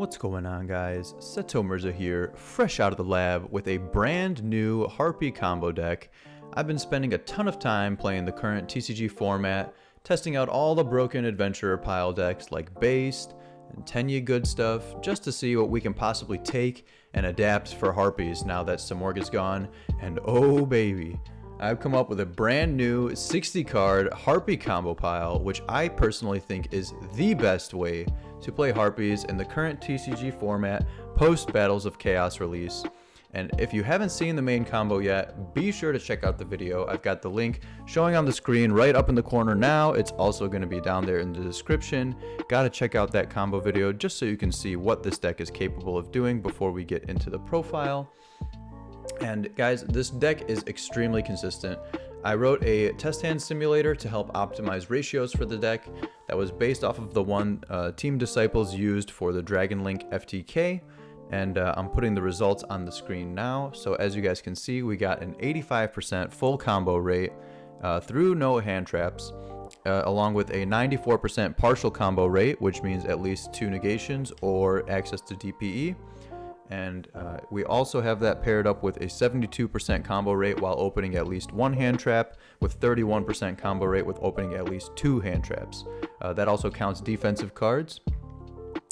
What's going on, guys? Seto here, fresh out of the lab with a brand new Harpie combo deck. I've been spending a ton of time playing the current TCG format, testing out all the broken adventurer pile decks like Based and Tenya good stuff, just to see what we can possibly take and adapt for Harpies now that Simorgh is gone. And oh baby, I've come up with a brand new 60 card Harpie combo pile, which I personally think is the best way to play Harpies in the current TCG format post Battles of Chaos release. And if you haven't seen the main combo yet, be sure to check out the video. I've got the link showing on the screen right up in the corner now. It's also going to be down there in the description. Gotta check out that combo video just so you can see what this deck is capable of doing before we get into the profile. And guys, this deck is extremely consistent. I wrote a test hand simulator to help optimize ratios for the deck that was based off of the one Team Disciples used for the Dragon Link FTK, and I'm putting the results on the screen now. So as you guys can see, we got an 85% full combo rate through no hand traps, along with a 94% partial combo rate, which means at least 2 negations or access to DPE. And we also have that paired up with a 72% combo rate while opening at least 1 hand trap, with 31% combo rate with opening at least 2 hand traps. That also counts defensive cards.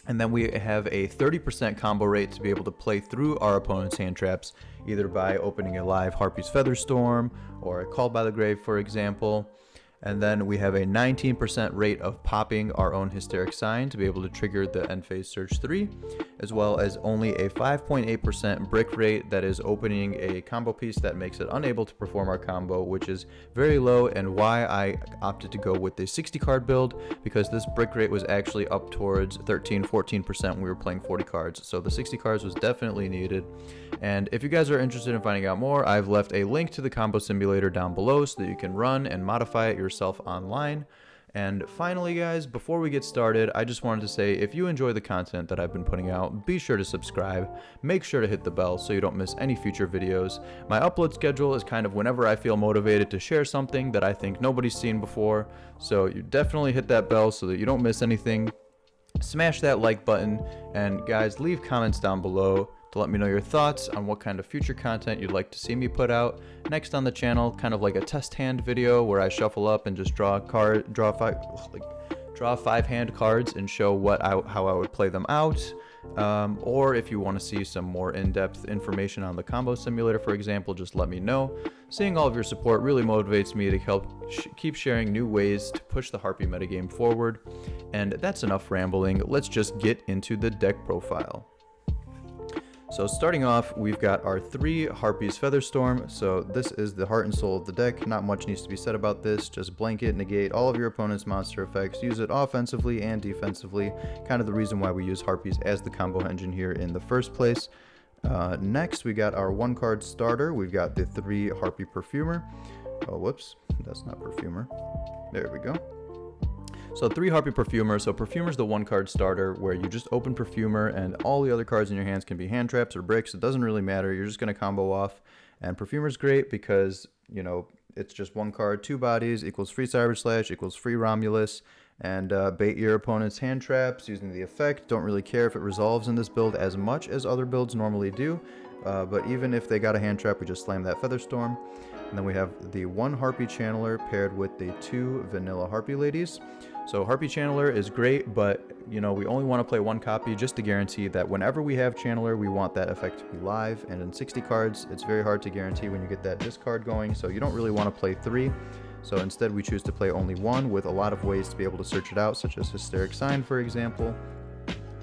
And then we have a 30% combo rate to be able to play through our opponent's hand traps, either by opening a live Harpie's Featherstorm or a Called by the Grave, for example. And then we have a 19% rate of popping our own Hysteric Sign to be able to trigger the End Phase Search 3, as well as only a 5.8% brick rate that is opening a combo piece that makes it unable to perform our combo, which is very low, and why I opted to go with the 60 card build, because this brick rate was actually up towards 13-14% when we were playing 40 cards. So the 60 cards was definitely needed. And if you guys are interested in finding out more, I've left a link to the combo simulator down below so that you can run and modify it yourself online. And finally, guys, before we get started, I just wanted to say, if you enjoy the content that I've been putting out, be sure to subscribe. Make sure to hit the bell so you don't miss any future videos. My upload schedule is kind of whenever I feel motivated to share something that I think nobody's seen before. So you definitely hit that bell so that you don't miss anything. Smash that like button, and guys, leave comments down below to let me know your thoughts on what kind of future content you'd like to see me put out next on the channel, kind of like a test hand video where I shuffle up and just draw five hand cards and show how I would play them out. Or if you want to see some more in-depth information on the combo simulator, for example, just let me know. Seeing all of your support really motivates me to help keep sharing new ways to push the Harpie metagame forward. And that's enough rambling. Let's just get into the deck profile. So starting off, we've got our 3 Harpie's Featherstorm. So this is the heart and soul of the deck. Not much needs to be said about this. Just blanket, negate all of your opponent's monster effects. Use it offensively and defensively. Kind of the reason why we use Harpies as the combo engine here in the first place. Next, we got our 1 card starter. We've got the 3 Harpie Perfumer. Oh, whoops, that's not Perfumer. There we go. So 3 Harpie Perfumer. So Perfumer's the 1 card starter where you just open Perfumer and all the other cards in your hands can be hand traps or bricks. It doesn't really matter. You're just going to combo off. And Perfumer's great because, you know, it's just 1 card, 2 bodies, equals free Cyber Slash, equals free Romulus, and bait your opponent's hand traps using the effect. Don't really care if it resolves in this build as much as other builds normally do. But even if they got a hand trap, we just slam that Featherstorm. And then we have the 1 Harpie Channeler paired with the 2 Vanilla Harpie Ladies. So Harpie Channeler is great, but you know, we only want to play 1 copy just to guarantee that whenever we have Channeler, we want that effect to be live. And in 60 cards, it's very hard to guarantee when you get that discard going, so you don't really want to play 3. So instead, we choose to play only 1 with a lot of ways to be able to search it out, such as Hysteric Sign, for example.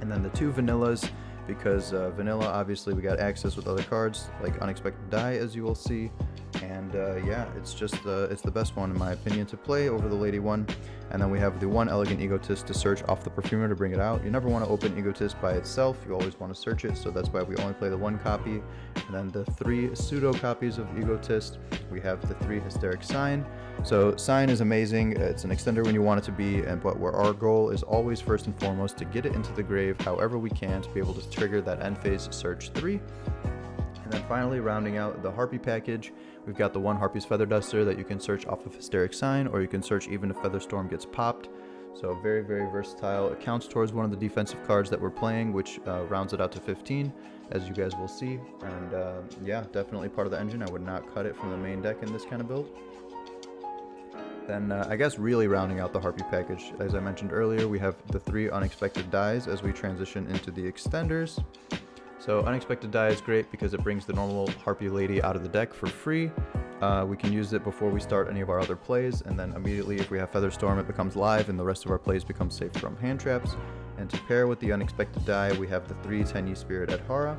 And then the 2 Vanillas, because Vanilla, obviously, we got access with other cards, like Unexpected Die, as you will see. And yeah, it's just it's the best one in my opinion to play over the Lady one. And then we have the 1 Elegant Egotist to search off the Perfumer to bring it out. You never want to open Egotist by itself, you always want to search it, so that's why we only play the 1 copy. And then the 3 pseudo copies of Egotist, we have the 3 Hysteric Sign. So Sign is amazing, it's an extender when you want it to be, but where our goal is always first and foremost to get it into the grave however we can to be able to trigger that End Phase Search 3. And then finally, rounding out the Harpie package, we've got the 1 Harpie's Feather Duster that you can search off of Hysteric Sign, or you can search even if Featherstorm gets popped. So very, very versatile. It counts towards one of the defensive cards that we're playing, which rounds it out to 15, as you guys will see. And yeah, definitely part of the engine. I would not cut it from the main deck in this kind of build. Then I guess really rounding out the Harpie package, as I mentioned earlier, we have the 3 unexpected dies as we transition into the extenders. So unexpected die is great because it brings the normal Harpie lady out of the deck for free. We can use it before we start any of our other plays, and then immediately if we have Featherstorm, it becomes live and the rest of our plays become safe from hand traps. And to pair with the unexpected die, we have the 3 10-Yi Spirit Adhara.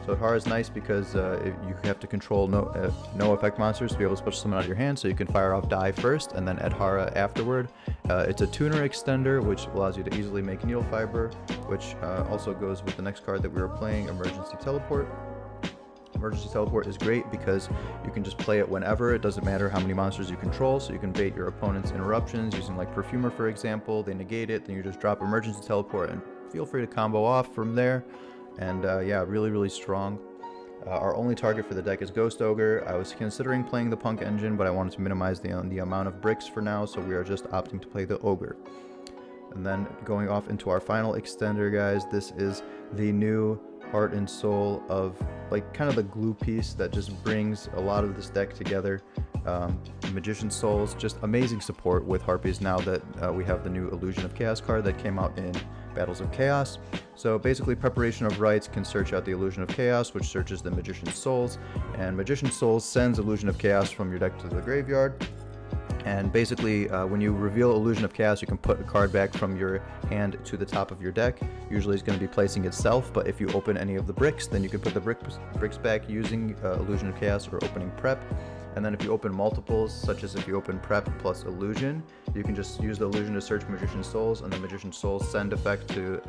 So Adhara is nice because you have to control no effect monsters to be able to special summon out of your hand, so you can fire off die first and then Adhara afterward. It's a tuner extender, which allows you to easily make Needle Fiber, which also goes with the next card that we were playing, Emergency Teleport. Emergency Teleport is great because you can just play it whenever. It doesn't matter how many monsters you control, so you can bait your opponent's interruptions using like Perfumer, for example. They negate it, then you just drop Emergency Teleport and feel free to combo off from there. And yeah, really, really strong. Our only target for the deck is Ghost Ogre. I was considering playing the Punk engine, but I wanted to minimize the amount of bricks for now, so we are just opting to play the Ogre. And then going off into our final extender, guys, this is the new heart and soul of like kind of the glue piece that just brings a lot of this deck together. Magician Souls, just amazing support with Harpies now that we have the new Illusion of Chaos card that came out in Battles of Chaos. So basically Preparation of Rites can search out the Illusion of Chaos, which searches the Magician Souls, and Magician Souls sends Illusion of Chaos from your deck to the graveyard. And basically, when you reveal Illusion of Chaos, you can put a card back from your hand to the top of your deck. Usually it's going to be placing itself, but if you open any of the bricks, then you can put the bricks back using Illusion of Chaos or opening Prep. And then if you open multiples, such as if you open Prep plus Illusion, you can just use the Illusion to search Magician Souls, and the Magician Souls send effect to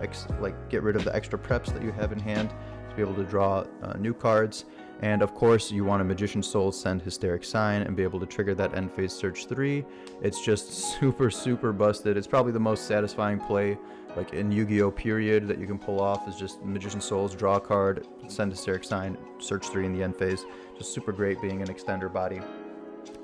get rid of the extra Preps that you have in hand to be able to draw new cards. And of course, you want a Magician Soul send Hysteric Sign and be able to trigger that end phase search 3. It's just super, super busted. It's probably the most satisfying play, like in Yu-Gi-Oh! Period, that you can pull off is just Magician Souls, draw a card, send Hysteric Sign, search 3 in the end phase. Just super great being an extender body.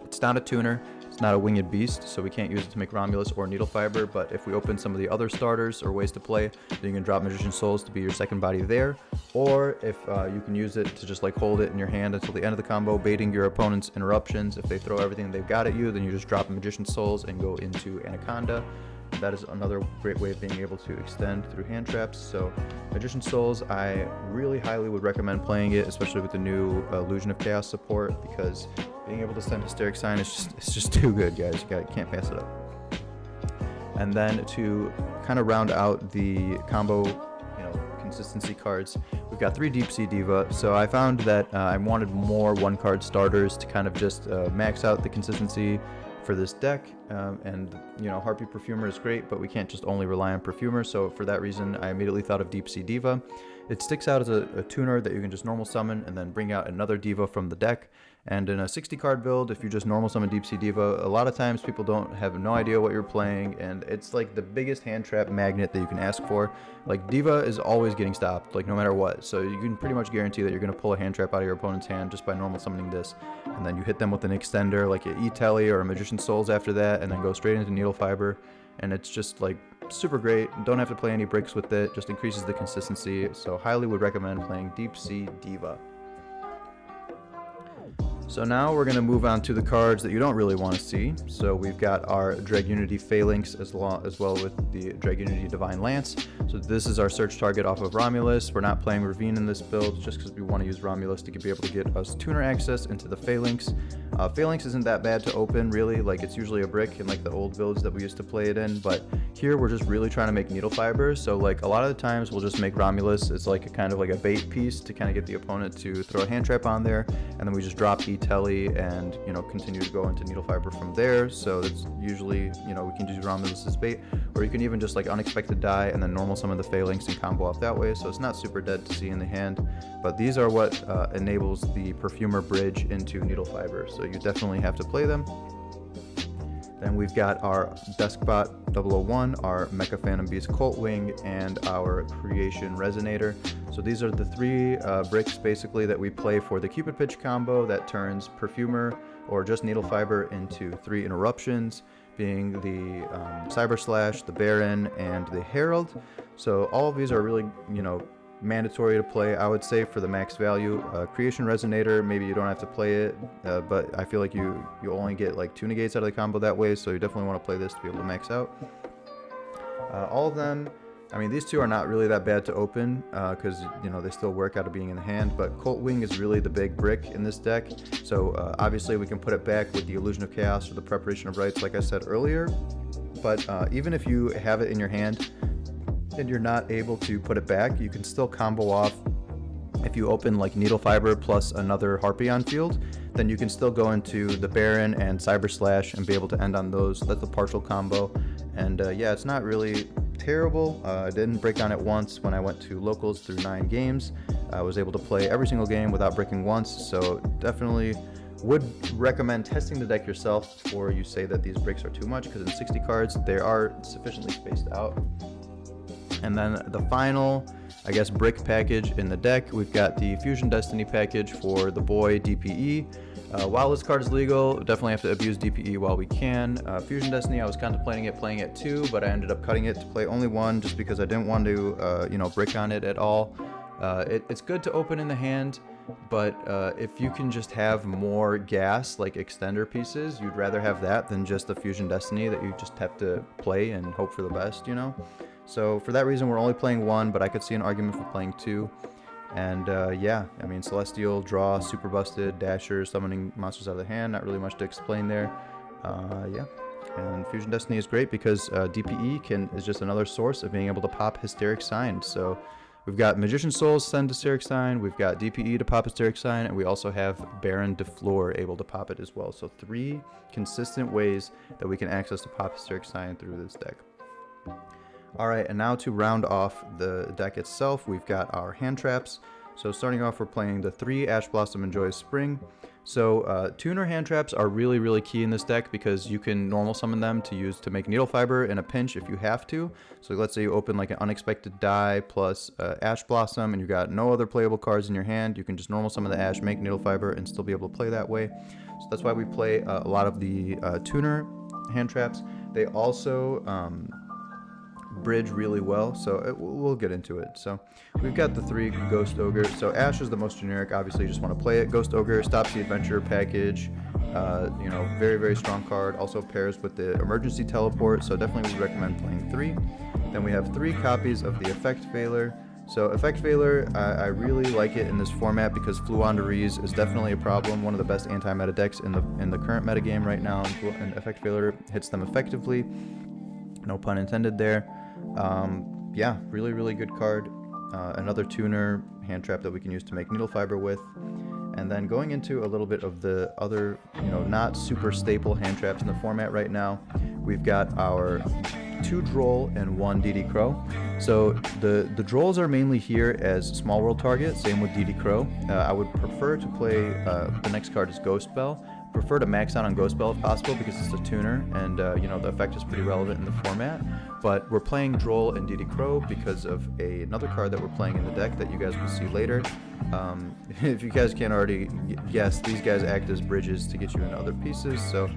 It's not a tuner. It's not a winged beast, so we can't use it to make Romulus or Needle Fiber, but if we open some of the other starters or ways to play, then you can drop Magician Souls to be your second body there, or if you can use it to just like hold it in your hand until the end of the combo, baiting your opponent's interruptions. If they throw everything they've got at you, then you just drop Magician Souls and go into Anaconda. That is another great way of being able to extend through hand traps. So Magician Souls, I really highly would recommend playing it, especially with the new Illusion of Chaos support, because being able to send Hysteric Sign is just too good, guys. You can't pass it up. And then to kind of round out the combo, consistency cards, we've got 3 Deep Sea Diva. So I found that I wanted more one-card starters to kind of just max out the consistency for this deck, and Harpie Perfumer is great, but we can't just only rely on Perfumer, so for that reason I immediately thought of Deep Sea Diva. It sticks out as a tuner that you can just normal summon and then bring out another Diva from the deck. And in a 60 card build, if you just normal summon Deep Sea Diva, a lot of times people have no idea what you're playing, and it's like the biggest hand trap magnet that you can ask for. Like, Diva is always getting stopped, like no matter what, so you can pretty much guarantee that you're going to pull a hand trap out of your opponent's hand just by normal summoning this, and then you hit them with an extender like an E-Telly or a Magician Souls after that, and then go straight into Needle Fiber, and it's just like super great. Don't have to play any bricks with it, just increases the consistency, so highly would recommend playing Deep Sea Diva. So now we're going to move on to the cards that you don't really want to see. So we've got our Dragunity Phalanx as well with the Dragunity Divine Lance. So this is our search target off of Romulus. We're not playing Ravine in this build just because we want to use Romulus to be able to get us tuner access into the Phalanx. Phalanx isn't that bad to open, really. Like, it's usually a brick in like the old builds that we used to play it in, but here we're just really trying to make Needle Fiber. So like a lot of the times we'll just make Romulus as like a kind of like a bait piece to kind of get the opponent to throw a hand trap on there, and then we just drop E-Telly and continue to go into Needle Fiber from there. So that's usually we can use Romulus as bait, or you can even just like unexpected die and then normal summon the Phalanx and combo off that way. So it's not super dead to see in the hand, but these are what enables the Perfumer bridge into Needle Fiber. So you definitely have to play them. Then we've got our Deskbot 001, our Mecha Phantom Beast Cult Wing, and our Creation Resonator. So these are the 3 bricks basically that we play for the Cupid Pitch combo that turns Perfumer or just Needle Fiber into 3 interruptions, being the Cyber Slash, the Baron, and the Herald. So all of these are really, mandatory to play, I would say, for the max value. Creation Resonator, maybe you don't have to play it, but I feel like you only get like 2 negates out of the combo that way, so you definitely want to play this to be able to max out. All of them, I mean, these 2 are not really that bad to open, because, they still work out of being in the hand, but Colt Wing is really the big brick in this deck. So obviously we can put it back with the Illusion of Chaos or the Preparation of Rites, like I said earlier, but even if you have it in your hand and you're not able to put it back, you can still combo off. If you open like Needle Fiber plus another Harpie on field, then you can still go into the Baron and Cyber Slash and be able to end on those. That's a partial combo, and yeah, it's not really terrible. I didn't break on it once when I went to locals through 9 games. I was able to play every single game without breaking once, so definitely would recommend testing the deck yourself before you say that these breaks are too much, because in 60 cards they are sufficiently spaced out. And then the final, I guess, brick package in the deck, we've got the Fusion Destiny package for the boy DPE. While this card is legal, definitely have to abuse DPE while we can. Fusion Destiny, I was contemplating playing it 2, but I ended up cutting it to play only 1 just because I didn't want to, brick on it at all. It's good to open in the hand, but if you can just have more gas, like extender pieces, you'd rather have that than just the Fusion Destiny that you just have to play and hope for the best, So for that reason, we're only playing 1, but I could see an argument for playing 2. And yeah, I mean, Celestial, Draw, Super Busted, Dasher, Summoning monsters out of the hand, not really much to explain there. Yeah, and Fusion Destiny is great because DPE is just another source of being able to pop Hysteric Sign. So we've got Magician Souls send Hysteric Sign, we've got DPE to pop Hysteric Sign, and we also have Baron DeFleur able to pop it as well. So 3 consistent ways that we can access to pop Hysteric Sign through this deck. Alright, and now to round off the deck itself, we've got our hand traps. So starting off, we're playing the 3 Ash Blossom and Joyous Spring. So tuner hand traps are really, really key in this deck because you can normal summon them to use to make Needle Fiber in a pinch if you have to. So let's say you open like an Unexpected Die plus Ash Blossom and you got no other playable cards in your hand, you can just normal summon the Ash, make Needle Fiber, and still be able to play that way. So that's why we play a lot of the tuner hand traps. They also bridge really well, so we'll get into it. So we've got the 3 Ghost Ogre. So Ash is the most generic, obviously you just want to play it. Ghost Ogre stops the adventure package, very, very strong card. Also pairs with the emergency teleport, so definitely would recommend playing 3. Then we have 3 copies of the Effect Veiler. So Effect Veiler, I really like it in this format because Fluandereeze is definitely a problem, one of the best anti-meta decks in the current meta game right now, and Effect Veiler hits them effectively, no pun intended there. Yeah, really, really good card. Another tuner hand trap that we can use to make Needle Fiber with. And then going into a little bit of the other, not super staple hand traps in the format right now, we've got our 2 Droll and 1 DD Crow. So the Drolls are mainly here as small world target, same with DD Crow. I would prefer to play, the next card is Ghost Bell. Prefer to max out on Ghost Bell if possible because it's a tuner and the effect is pretty relevant in the format. But we're playing Droll and DD Crow because of another card that we're playing in the deck that you guys will see later. If you guys can't already guess, these guys act as bridges to get you into other pieces. So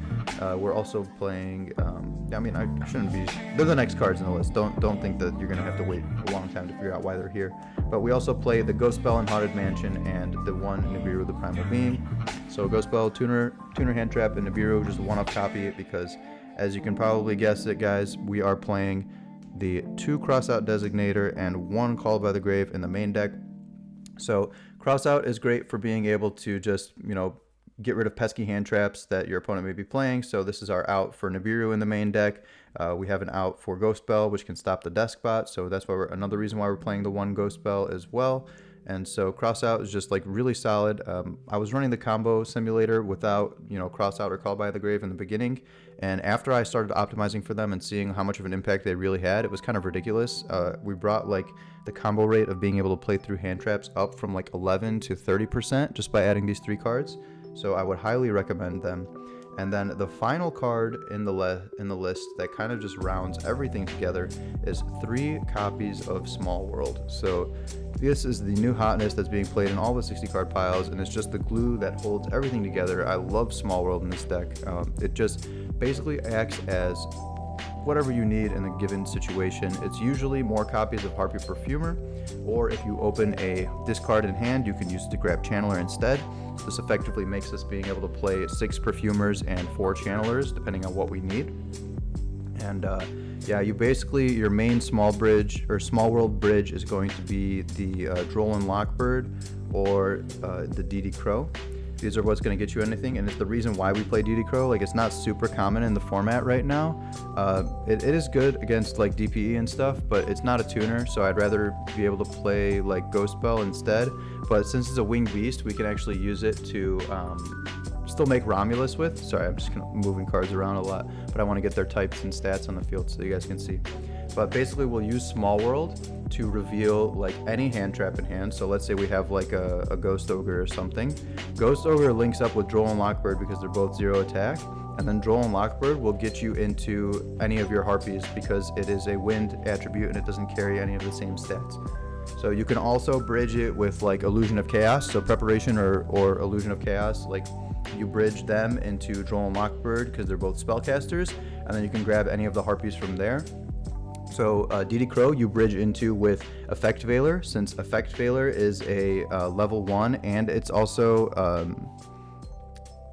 we're also playing, I shouldn't be, they're the next cards in the list. Don't think that you're going to have to wait a long time to figure out why they're here. But we also play the Ghost Bell and Haunted Mansion and the 1 Nibiru the Primal Being. So Ghost Bell, tuner hand trap, and Nibiru, just a one-off copy because as you can probably guess it, guys, we are playing the 2 Crossout Designator and 1 Called by the Grave in the main deck. So Crossout is great for being able to just, get rid of pesky hand traps that your opponent may be playing. So this is our out for Nibiru in the main deck. We have an out for Ghost Bell, which can stop the Deskbot. So that's why another reason why we're playing the 1 Ghost Bell as well. And so Crossout is just like really solid. I was running the combo simulator without, Crossout or Call by the Grave in the beginning. And after I started optimizing for them and seeing how much of an impact they really had, it was kind of ridiculous. We brought like the combo rate of being able to play through hand traps up from like 11 to 30% just by adding these 3 cards. So I would highly recommend them. And then the final card in the list that kind of just rounds everything together is 3 copies of Small World. So This is the new hotness that's being played in all the 60 card piles, and it's just the glue that holds everything together. I love Small World in this deck. It just basically acts as whatever you need in a given situation. It's usually more copies of Harpie Perfumer, or if you open a discard in hand, you can use it to grab Channeler instead. This effectively makes us being able to play 6 Perfumers and 4 Channelers, depending on what we need. And yeah, you basically, your main small world bridge is going to be the Droll and Lockbird or the DD Crow. These are what's going to get you anything, and it's the reason why we play DD Crow. Like, it's not super common in the format right now. It is good against like DPE and stuff, but it's not a tuner, so I'd rather be able to play like Ghost Spell instead. But since it's a winged beast, we can actually use it to still make Romulus with. Sorry, I'm just moving cards around a lot, but I want to get their types and stats on the field so you guys can see. But basically, we'll use Small World to reveal like any hand trap in hand. So let's say we have like a Ghost Ogre or something. Ghost Ogre links up with Droll and Lockbird because they're both 0 attack, and then Droll and Lockbird will get you into any of your Harpies because it is a wind attribute and it doesn't carry any of the same stats. So you can also bridge it with like Illusion of Chaos, so Preparation or Illusion of Chaos, like you bridge them into Droll and Lockbird because they're both spellcasters, and then you can grab any of the Harpies from there. So DD Crow you bridge into with Effect Veiler, since Effect Veiler is a level 1, and it's also,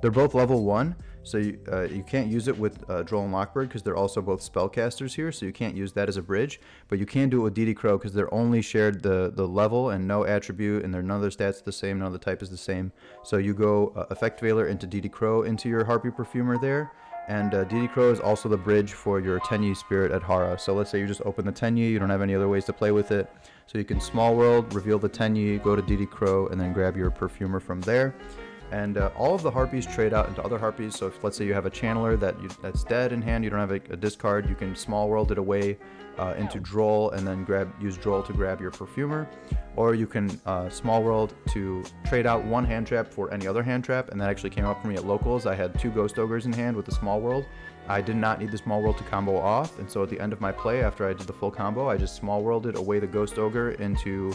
they're both level 1, so you can't use it with Droll and Lockbird because they're also both spellcasters here, so you can't use that as a bridge, but you can do it with DD Crow because they're only shared the level and no attribute, and none of their stats are the same, none of the type is the same. So you go Effect Veiler into DD Crow into your Harpie Perfumer there. And DD Crow is also the bridge for your Tenyi Spirit Adhara. So let's say you just open the Tenyi, you don't have any other ways to play with it. So you can Small World, reveal the Tenyi, go to DD Crow, and then grab your Perfumer from there. And all of the Harpies trade out into other Harpies. So if let's say you have a Channeler that's dead in hand, you don't have a discard, you can Small World it away into Droll and then use Droll to grab your Perfumer. Or you can Small World to trade out one hand trap for any other hand trap, and that actually came up for me at locals. I had 2 Ghost Ogres in hand with the Small World. I did not need the Small World to combo off, and so at the end of my play, after I did the full combo, I just Small Worlded away the Ghost Ogre into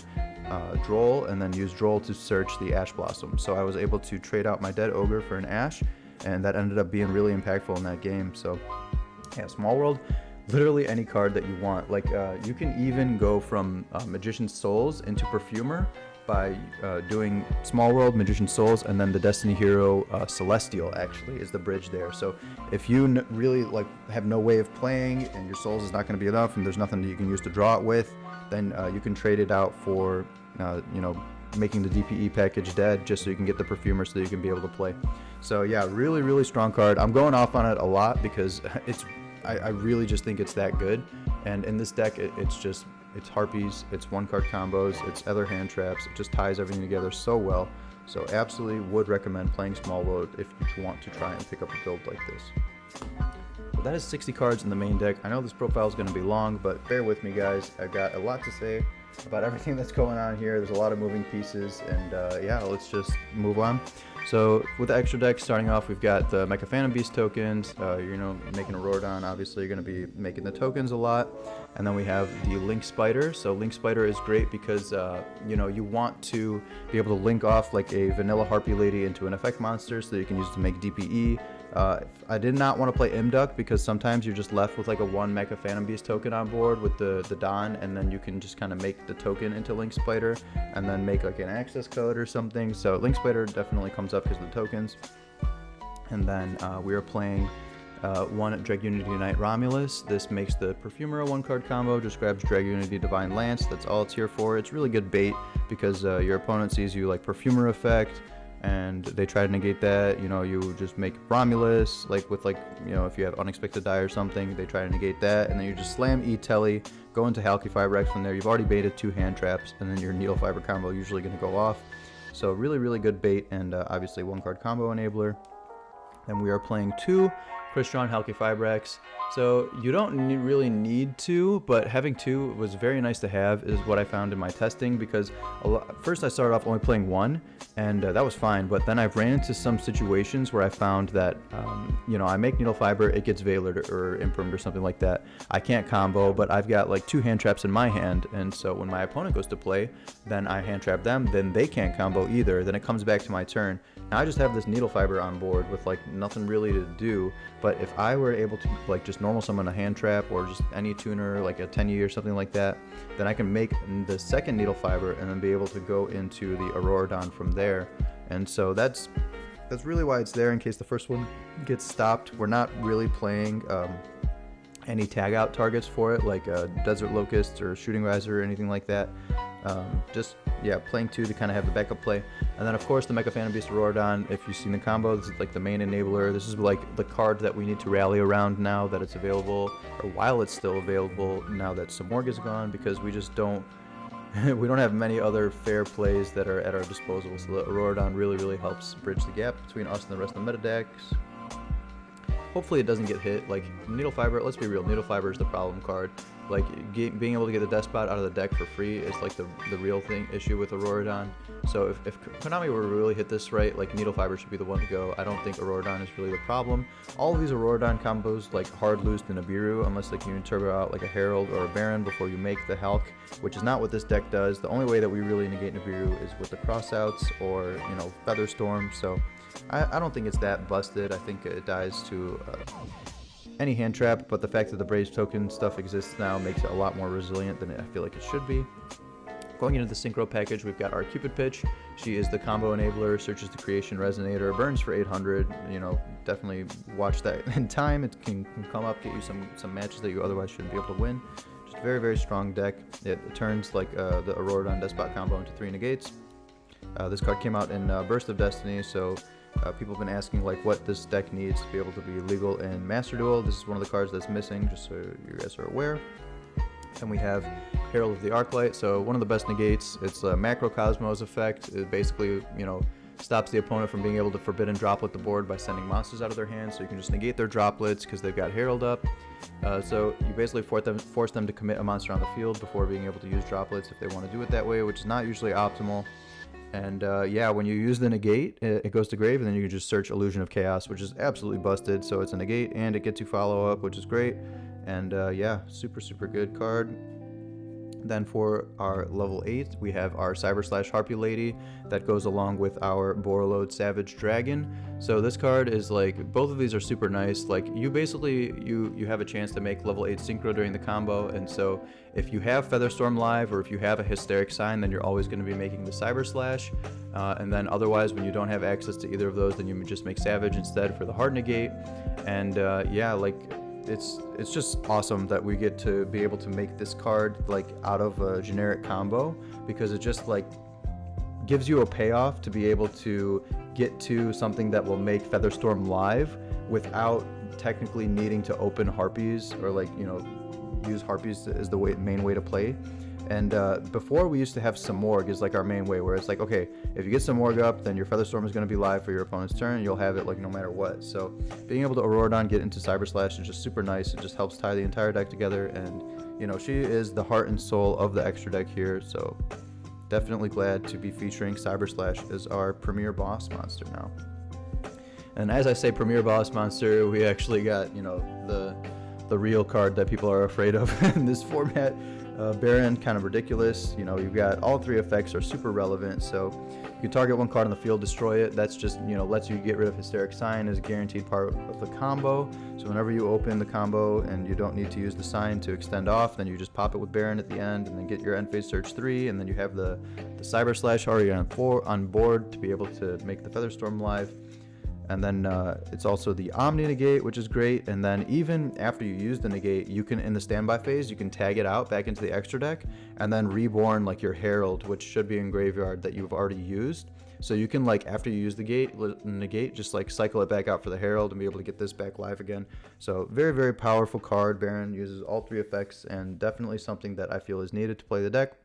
Droll, and then used Droll to search the Ash Blossom. So I was able to trade out my dead Ogre for an Ash, and that ended up being really impactful in that game. So yeah, Small World, literally any card that you want. Like you can even go from Magician's Souls into Perfumer by doing Small World, Magician's Souls, and then the Destiny Hero Celestial actually is the bridge there. So if you really like have no way of playing and your Souls is not going to be enough and there's nothing that you can use to draw it with, then you can trade it out for you know, making the DPE package dead just so you can get the Perfumer so you can be able to play. So yeah, really, really strong card. I'm going off on it a lot because I really just think it's that good. And in this deck, it's Harpies, it's 1-card combos, it's other hand traps, it just ties everything together so well. So absolutely would recommend playing Small World if you want to try and pick up a build like this. Well, that is 60 cards in the main deck. I know this profile is going to be long, but bear with me guys. I've got a lot to say about everything that's going on here. There's a lot of moving pieces, and yeah, let's just move on. So with the extra deck, starting off, we've got the Mecha Phantom Beast tokens. You're making a Auroradon, obviously you're going to be making the tokens a lot. And then we have the Link Spider. So Link Spider is great because you want to be able to link off like a vanilla Harpie Lady into an effect monster so that you can use it to make DPE. I did not want to play Imduck because sometimes you're just left with like a 1 Mecha Phantom Beast token on board with the Don, and then you can just kind of make the token into Link Spider and then make like an access code or something. So Link Spider definitely comes up because of the tokens. And then we are playing 1 Dragunity Knight Romulus. This makes the Perfumer a 1-card combo, just grabs Dragunity Divine Lance. That's all it's here for. It's really good bait because your opponent sees you like Perfumer effect, and they try to negate that. You just make Romulus, like with if you have Unexpected Die or something, they try to negate that, and then you just slam E-Telly, go into Halky Fiber X from there. You've already baited 2 hand traps, and then your Needle Fiber combo usually going to go off. So really, really good bait, and obviously 1-card combo enabler. Then we are playing 2 Crystron, Halqifibrax. So you don't really need to, but having two was very nice to have, is what I found in my testing, because first I started off only playing one, and that was fine, but then I've ran into some situations where I found that, I make Needle Fiber, it gets Veilered or Impermed or something like that. I can't combo, but I've got like 2 hand traps in my hand, and so when my opponent goes to play, then I hand trap them, then they can't combo either, then it comes back to my turn. Now I just have this Needle Fiber on board with like nothing really to do, but if I were able to like just normal summon a hand trap or just any tuner like a Tenyi or something like that, then I can make the second Needle Fiber and then be able to go into the Auroradon from there. And so that's really why it's there, in case the first one gets stopped. We're not really playing any tag out targets for it, like Desert Locust or Shooting Riser or anything like that. Playing two to kind of have the backup play. And then of course the Mecha Phantom Beast Auroradon, if you've seen the combo, this is like the main enabler. This is like the card that we need to rally around now that it's available, or while it's still available, now that Simorgh is gone, because we just don't we don't have many other fair plays that are at our disposal. So the Auroradon really helps bridge the gap between us and the rest of the meta decks. Hopefully it doesn't get hit. Like Needle Fiber, let's be real, Needle Fiber is the problem card. Like being able to get the Despot out of the deck for free is like the real issue with Auroradon. So if Konami were to really hit this right, like Needle Fiber should be the one to go. I don't think Auroradon is really the problem. All of these Auroradon combos like hard lose to Nibiru, unless like you turbo out like a Herald or a Baron before you make the Hulk, which is not what this deck does. The only way that we really negate Nibiru is with the crossouts or Featherstorm. So I don't think it's that busted. I think it dies to any hand trap, but the fact that the Brave token stuff exists now makes it a lot more resilient than I feel like it should be. Going into the Synchro package, we've got our Cupid Pitch. She is the combo enabler, searches the creation resonator, burns for 800. Definitely watch that in time. It can come up, get you some matches that you otherwise shouldn't be able to win. Just a very strong deck. It turns like the Auroradon Despot combo into 3 negates. This card came out in Burst of Destiny, so people have been asking like what this deck needs to be able to be legal in Master Duel. This is one of the cards that's missing, just so you guys are aware. And we have Herald of the Arclight, so one of the best negates. It's a Macrocosmos effect. It basically, stops the opponent from being able to forbidden droplet the board by sending monsters out of their hands, so you can just negate their droplets because they've got Herald up. So you basically force them to commit a monster on the field before being able to use droplets if they want to do it that way, which is not usually optimal. And when you use the negate, it goes to grave, and then you can just search Illusion of Chaos, which is absolutely busted. So it's a negate, and it gets you follow up, which is great. And super good card. Then for our level 8, we have our Cyber/Harpie Lady that goes along with our Borreload Savage Dragon. So this card is like, both of these are super nice. Like you basically, you have a chance to make level 8 synchro during the combo, and so if you have Featherstorm live or if you have a Hysteric Sign, then you're always going to be making the Cyber Slash. And then otherwise, when you don't have access to either of those, then you just make Savage instead for the hard negate. And it's just awesome that we get to be able to make this card like out of a generic combo, because it just like gives you a payoff to be able to get to something that will make Featherstorm live without technically needing to open Harpies or use Harpies as the main way to play. And before we used to have Simorgh as like our main way, where it's like, okay, if you get Simorgh up, then your Featherstorm is going to be live for your opponent's turn, and you'll have it like no matter what. So being able to Auroradon get into Cyber Slash is just super nice. It just helps tie the entire deck together, and she is the heart and soul of the extra deck here. So definitely glad to be featuring Cyber Slash as our premier boss monster now. And as I say premier boss monster, we actually got the real card that people are afraid of in this format. Baron, kind of ridiculous. You've got all 3 effects are super relevant. So you can target one card on the field, destroy it. That's just, lets you get rid of Hysteric Sign as a guaranteed part of the combo. So whenever you open the combo and you don't need to use the sign to extend off, then you just pop it with Baron at the end and then get your end phase search 3, and then you have the Cyber Slash already on board to be able to make the Featherstorm live. And then it's also the Omni Negate, which is great. And then even after you use the negate, you can, in the standby phase, you can tag it out back into the extra deck and then reborn like your Herald, which should be in graveyard that you've already used. So you can after you use the negate, just cycle it back out for the Herald and be able to get this back live again. So very powerful card. Baron uses all 3 effects, and definitely something that I feel is needed to play the deck.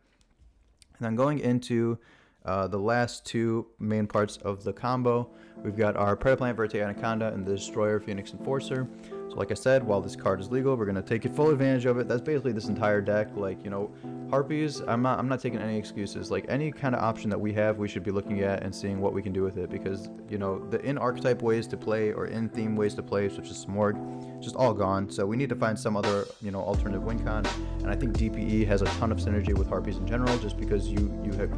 And then going into The last two main parts of the combo, we've got our Predaplant, Verte Anaconda, and the Destroyer Phoenix Enforcer. So like I said, while this card is legal, we're going to take full advantage of it. That's basically this entire deck. Like, you know, Harpies, I'm not taking any excuses. Like, any kind of option that we have, we should be looking at and seeing what we can do with it, because, you know, the in-archetype ways to play or in-theme ways to play, such as Simorgh, just all gone. So we need to find some other, you know, alternative win con. And I think DPE has a ton of synergy with Harpies in general, just because you have...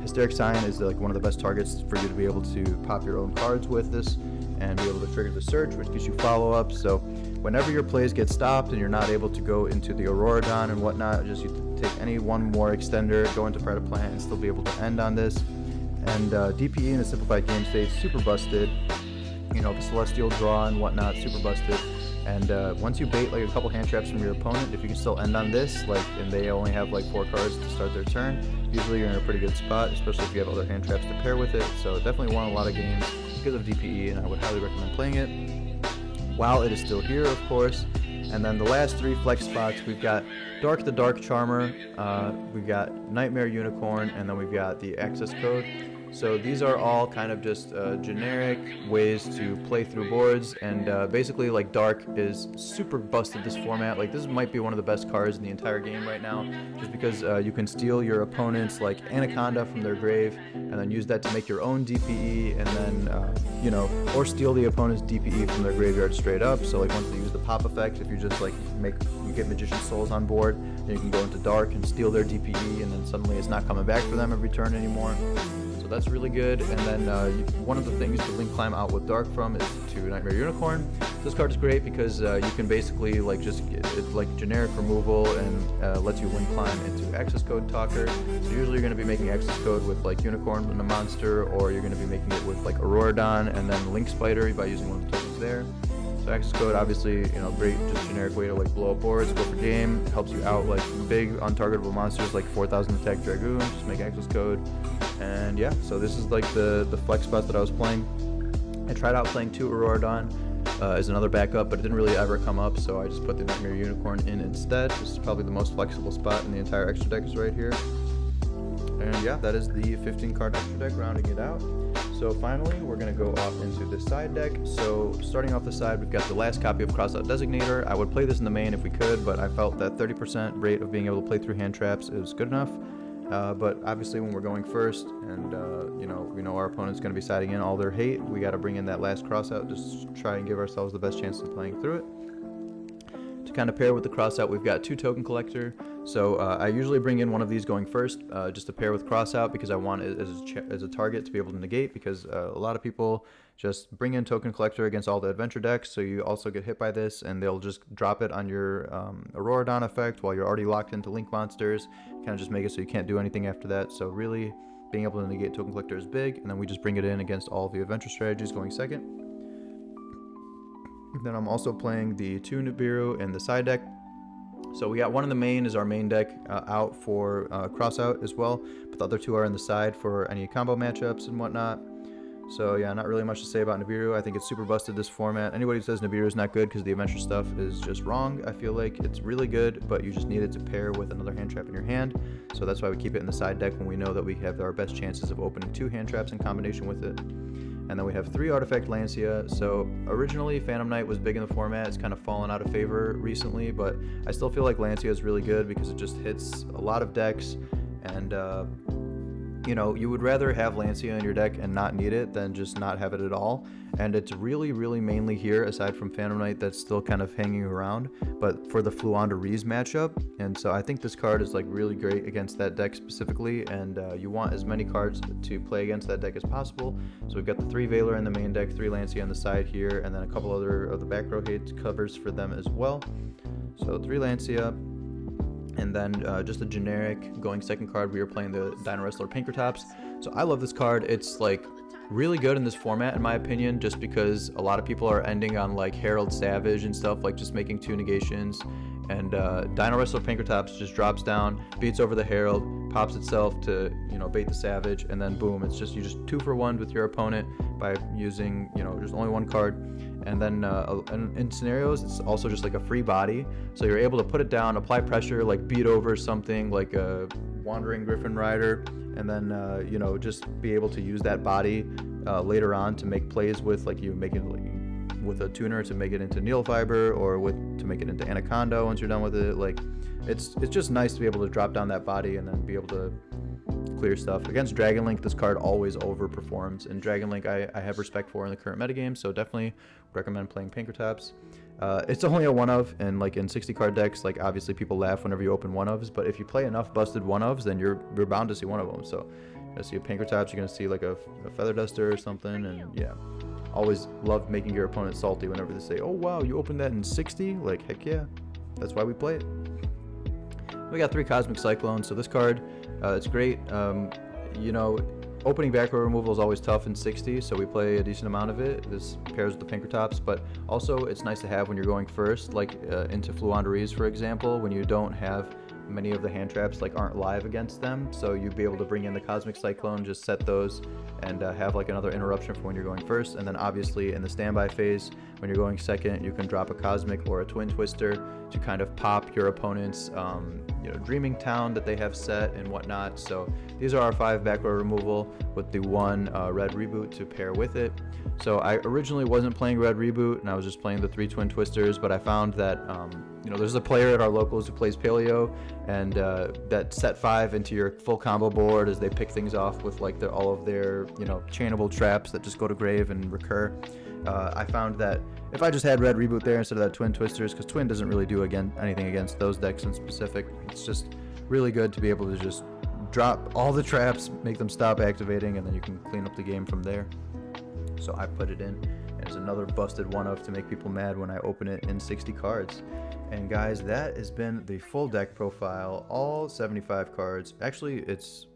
Hysteric Sign is like one of the best targets for you to be able to pop your own cards with this and be able to trigger the search, which gives you follow-up. So whenever your plays get stopped and you're not able to go into the Auroradon and whatnot, just you take any one more extender, go into Predaplant, and still be able to end on this. And DPE in a simplified game state, super busted. You know, the Celestial Draw and whatnot, super busted. And once you bait like a couple hand traps from your opponent, if you can still end on this, like, and they only have like 4 cards to start their turn, usually you're in a pretty good spot, especially if you have other hand traps to pair with it. So definitely won a lot of games because of DPE, and I would highly recommend playing it while it is still here, of course. And then the last 3 flex spots, we've got Dark the Dark Charmer, we've got Nightmare Unicorn, and then we've got the access code. So these are all kind of just generic ways to play through boards, and basically, like, Dark is super busted this format. Like, this might be one of the best cards in the entire game right now, just because you can steal your opponent's like Anaconda from their grave and then use that to make your own DPE, and then you know, or steal the opponent's DPE from their graveyard straight up. So like, once they use the pop effect, if you just like you get Magician Souls on board, then you can go into Dark and steal their DPE, and then suddenly it's not coming back for them every turn anymore. That's really good. And then one of the things to link climb out with Dark from is to Nightmare Unicorn. This card is great because you can basically like just get it's like generic removal and lets you link climb into access code Talker. So usually you're going to be making access code with like Unicorn and a monster, or you're going to be making it with like Auroradon and then Link Spider by using one of the tokens there. So access code, obviously, you know, great, just generic way to like blow up boards, go for game, helps you out like big untargetable monsters like 4,000 attack Dragoon, just make access code. And yeah, so this is like the flex spots that I was playing. I tried out playing 2 Auroradon as another backup, but it didn't really ever come up, so I just put the Nightmare Unicorn in instead. This is probably the most flexible spot in the entire extra deck is right here. And yeah, that is the 15 card extra deck, rounding it out. So finally, we're going to go off into the side deck. So starting off the side, we've got the last copy of Crossout Designator. I would play this in the main if we could, but I felt that 30% rate of being able to play through hand traps is good enough. But obviously when we're going first and you know, we know our opponent's going to be siding in all their hate, we got to bring in that last Crossout, just try and give ourselves the best chance of playing through it. To kind of pair with the Crossout, we've got 2 Token Collector. So I usually bring in one of these going first, just to pair with Crossout, because I want it as a target to be able to negate, because a lot of people just bring in Token Collector against all the adventure decks, so you also get hit by this, and they'll just drop it on your Auroradon effect while you're already locked into Link monsters, kind of just make it so you can't do anything after that. So really, being able to negate Token Collector is big, and then we just bring it in against all the adventure strategies going second. Then I'm also playing the 2 Nibiru in the side deck. So we got one in the main is our main deck out for Crossout as well, but the other 2 are in the side for any combo matchups and whatnot. So yeah, not really much to say about Nibiru. I think it's super busted this format. Anybody who says Nibiru is not good because the adventure stuff is just wrong. I feel like it's really good, but you just need it to pair with another hand trap in your hand. So that's why we keep it in the side deck when we know that we have our best chances of opening 2 hand traps in combination with it. And then we have 3 Artifact Lancia. So originally Phantom Knight was big in the format. It's kind of fallen out of favor recently, but I still feel like Lancia is really good because it just hits a lot of decks, and you know, you would rather have Lancia in your deck and not need it than just not have it at all. And it's really, really mainly here, aside from Phantom Knight, that's still kind of hanging around, but for the Fluanda Reese matchup. And so I think this card is like really great against that deck specifically, and you want as many cards to play against that deck as possible. So we've got the 3 Valor in the main deck, 3 Lancia on the side here, and then a couple other of the back row hate covers for them as well. So 3 Lancia. And then just a generic going second card, we are playing the Dino Wrestler Pinkertops. So I love this card. It's like really good in this format in my opinion, just because a lot of people are ending on like Herald Savage and stuff, like just making 2 negations. And Dino Wrestler Pinkertops just drops down, beats over the Herald, pops itself to, you know, bait the Savage, and then boom, it's just you just 2 for 1 with your opponent by using, you know, just only 1 card. And then in scenarios, it's also just like a free body. So you're able to put it down, apply pressure, like beat over something like a wandering griffin rider, and then you know, just be able to use that body later on to make plays with, like you make it with a tuner to make it into needle fiber, or to make it into anaconda once you're done with it. Like it's just nice to be able to drop down that body and then be able to clear stuff. Against Dragon Link, this card always overperforms, and Dragon Link I have respect for in the current metagame, so definitely recommend playing Pankratops. It's only a one of, and like in 60 card decks, like obviously people laugh whenever you open one ofs, but if you play enough busted one ofs, then you're bound to see one of them. So you're gonna see a Pankratops, you're gonna see like a Feather Duster or something, and yeah. Always love making your opponent salty whenever they say, oh wow, you opened that in 60? Like, heck yeah, that's why we play it. We got 3 Cosmic Cyclones, so this card, it's great. You know, opening back row removal is always tough in 60, so we play a decent amount of it. This pairs with the Pankratops, but also it's nice to have when you're going first, like into Fluandereeze, for example, when you don't have many of the hand traps like aren't live against them, so you'd be able to bring in the Cosmic Cyclone, just set those, and have like another interruption for when you're going first. And then obviously in the standby phase, when you're going second, you can drop a Cosmic or a Twin Twister to kind of pop your opponent's you know, Dreaming Town that they have set and whatnot. So these are our 5 back row removal with the 1 red reboot to pair with it. So I originally wasn't playing red reboot, and I was just playing the 3 Twin Twisters, but I found that you know, there's a player at our locals who plays Paleo, and that set 5 into your full combo board as they pick things off with like all of their, you know, chainable traps that just go to grave and recur. I found that if I just had red reboot there instead of that Twin Twisters, because Twin doesn't really do anything against those decks in specific, it's just really good to be able to just drop all the traps, make them stop activating, and then you can clean up the game from there. So I put it in, and it's another busted one of to make people mad when I open it in 60 cards. And guys, that has been the full deck profile, all 75 cards. Actually, it's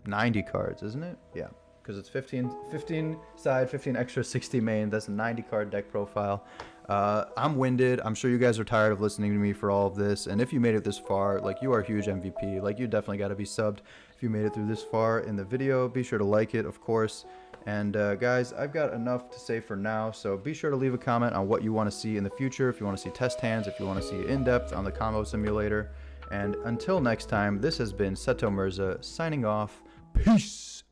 90 cards, isn't it? Yeah, because it's 15 side, 15 extra, 60 main. That's a 90 card deck profile. I'm winded. I'm sure you guys are tired of listening to me for all of this. And if you made it this far, like, you are a huge MVP. Like, you definitely got to be subbed if you made it through this far in the video. Be sure to like it, of course. And guys, I've got enough to say for now, so be sure to leave a comment on what you want to see in the future, if you want to see test hands, if you want to see in-depth on the combo simulator. And until next time, this has been TCG signing off. Peace!